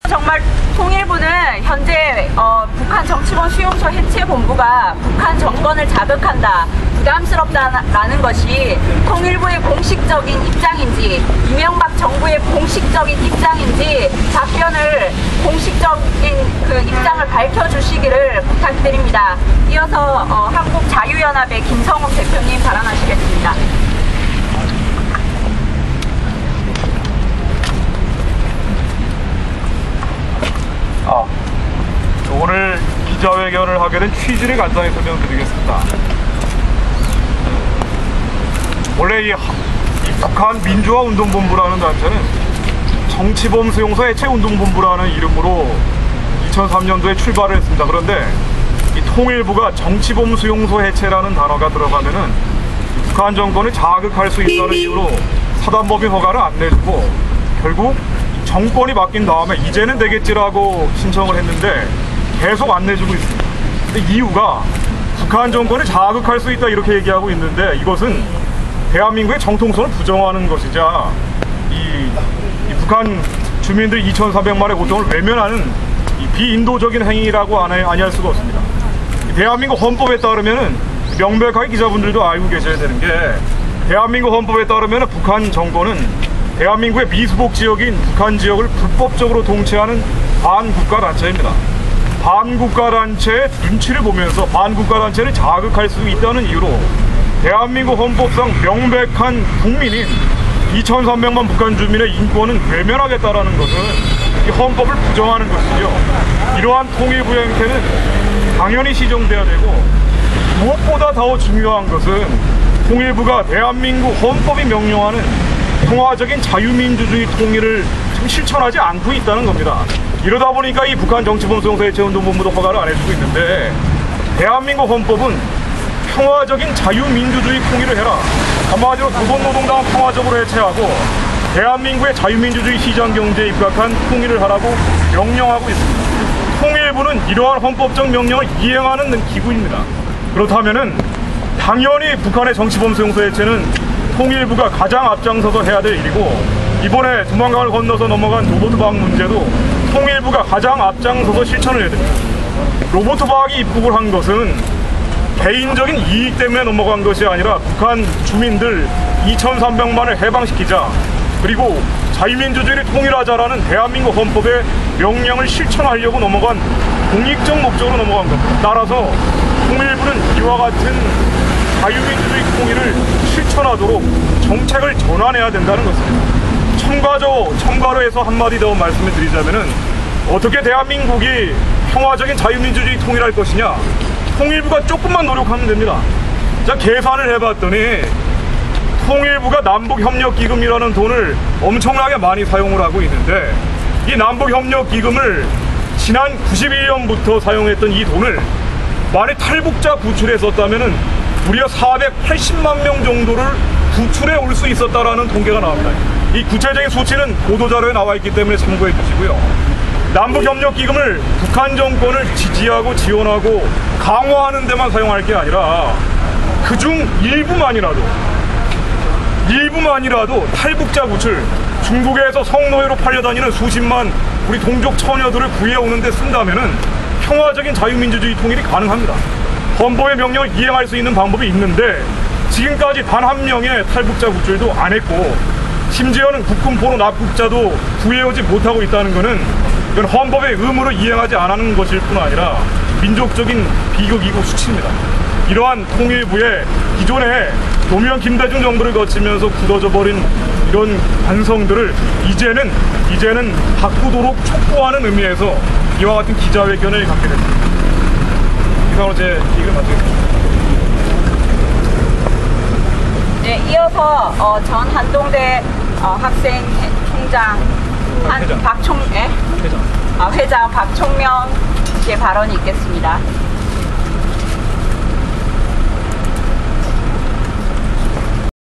정말 통일부는 현재 북한 정치범 수용소 해체 본부가 북한 정권을 자극한다, 부담스럽다라는 것이 통일부의 공식적인 입장인지 이명박 정부의 공식적인 입장인지 답변을 공식적인 그 입장을 밝혀주시기를 부탁드립니다. 이어서 한국자유연합의 김성욱 대표님 발언하시겠습니다. 오늘 기자회견을 하게 된 취지를 간단히 설명드리겠습니다. 원래 이 북한 민주화운동본부라는 단체는 정치범 수용소 해체운동본부라는 이름으로 2003년도에 출발을 했습니다. 그런데 이 통일부가 정치범 수용소 해체라는 단어가 들어가면은 북한 정권을 자극할 수 있다는 이유로 사단법인 허가를 안 내주고 결국 정권이 바뀐 다음에 이제는 되겠지라고 신청을 했는데 계속 안 내주고 있습니다. 근데 이유가 북한 정권을 자극할 수 있다 이렇게 얘기하고 있는데 이것은 대한민국의 정통성을 부정하는 것이자 이 북한 주민들 2,400만의 고통을 외면하는 이 비인도적인 행위라고 아니할 수가 없습니다. 대한민국 헌법에 따르면은 명백하게 기자분들도 알고 계셔야 되는 게 대한민국 헌법에 따르면은 북한 정권은 대한민국의 미수복 지역인 북한 지역을 불법적으로 통치하는 반국가단체입니다. 반국가단체의 눈치를 보면서 반국가단체를 자극할 수 있다는 이유로 대한민국 헌법상 명백한 국민인 2,300만 북한 주민의 인권은 외면하겠다라는 것은 이 헌법을 부정하는 것이죠. 이러한 통일부의 행태는 당연히 시정돼야 되고 무엇보다 더 중요한 것은 통일부가 대한민국 헌법이 명령하는 평화적인 자유민주주의 통일을 지금 실천하지 않고 있다는 겁니다. 이러다 보니까 이 북한 정치범 수용소 해체운동본부도 허가를 안 해주고 있는데 대한민국 헌법은 평화적인 자유민주주의 통일을 해라. 한마디로 조선노동당은 평화적으로 해체하고 대한민국의 자유민주주의 시장경제에 입각한 통일을 하라고 명령하고 있습니다. 통일부는 이러한 헌법적 명령을 이행하는 기구입니다. 그렇다면은 당연히 북한의 정치범 수용소 해체는 통일부가 가장 앞장서서 해야 될 일이고 이번에 두만강을 건너서 넘어간 로버트박 문제도 통일부가 가장 앞장서서 실천을 해야 됩니다. 로버트박이 입국을 한 것은 개인적인 이익 때문에 넘어간 것이 아니라 북한 주민들 2,300만을 해방시키자 그리고 자유민주주의를 통일하자라는 대한민국 헌법의 명령을 실천하려고 넘어간 공익적 목적으로 넘어간 겁니다. 따라서 통일부는 이와 같은 자유민주주의 통일을 실천하도록 정책을 전환해야 된다는 것입니다. 첨가로 해서 한마디 더 말씀을 드리자면은 어떻게 대한민국이 평화적인 자유민주주의 통일할 것이냐, 통일부가 조금만 노력하면 됩니다. 자, 계산을 해봤더니 통일부가 남북협력기금이라는 돈을 엄청나게 많이 사용을 하고 있는데 이 남북협력기금을 지난 91년부터 사용했던 이 돈을 만약 탈북자 구출에 썼다면은 무려 480만 명 정도를 구출해 올 수 있었다라는 통계가 나옵니다. 이 구체적인 수치는 보도자료에 나와 있기 때문에 참고해 주시고요. 남북협력기금을 북한 정권을 지지하고 지원하고 강화하는 데만 사용할 게 아니라 그중 일부만이라도 탈북자 구출, 중국에서 성노예로 팔려다니는 수십만 우리 동족 처녀들을 구해오는 데 쓴다면은 평화적인 자유민주주의 통일이 가능합니다. 헌법의 명령을 이행할 수 있는 방법이 있는데 지금까지 단 한 명의 탈북자 구출도 안 했고 심지어는 국군포로 납북자도 구해오지 못하고 있다는 것은 이건 헌법의 의무를 이행하지 않는 것일 뿐 아니라 민족적인 비극이고 수치입니다. 이러한 통일부의 기존의 노무현 김대중 정부를 거치면서 굳어져 버린 이런 관성들을 이제는 바꾸도록 촉구하는 의미에서 이와 같은 기자회견을 갖게 됐습니다. 이상으로 제 얘기를 마치겠습니다. 네, 이어서 전 한동대 학생 총장 회장 박총명 씨의 발언이 있겠습니다.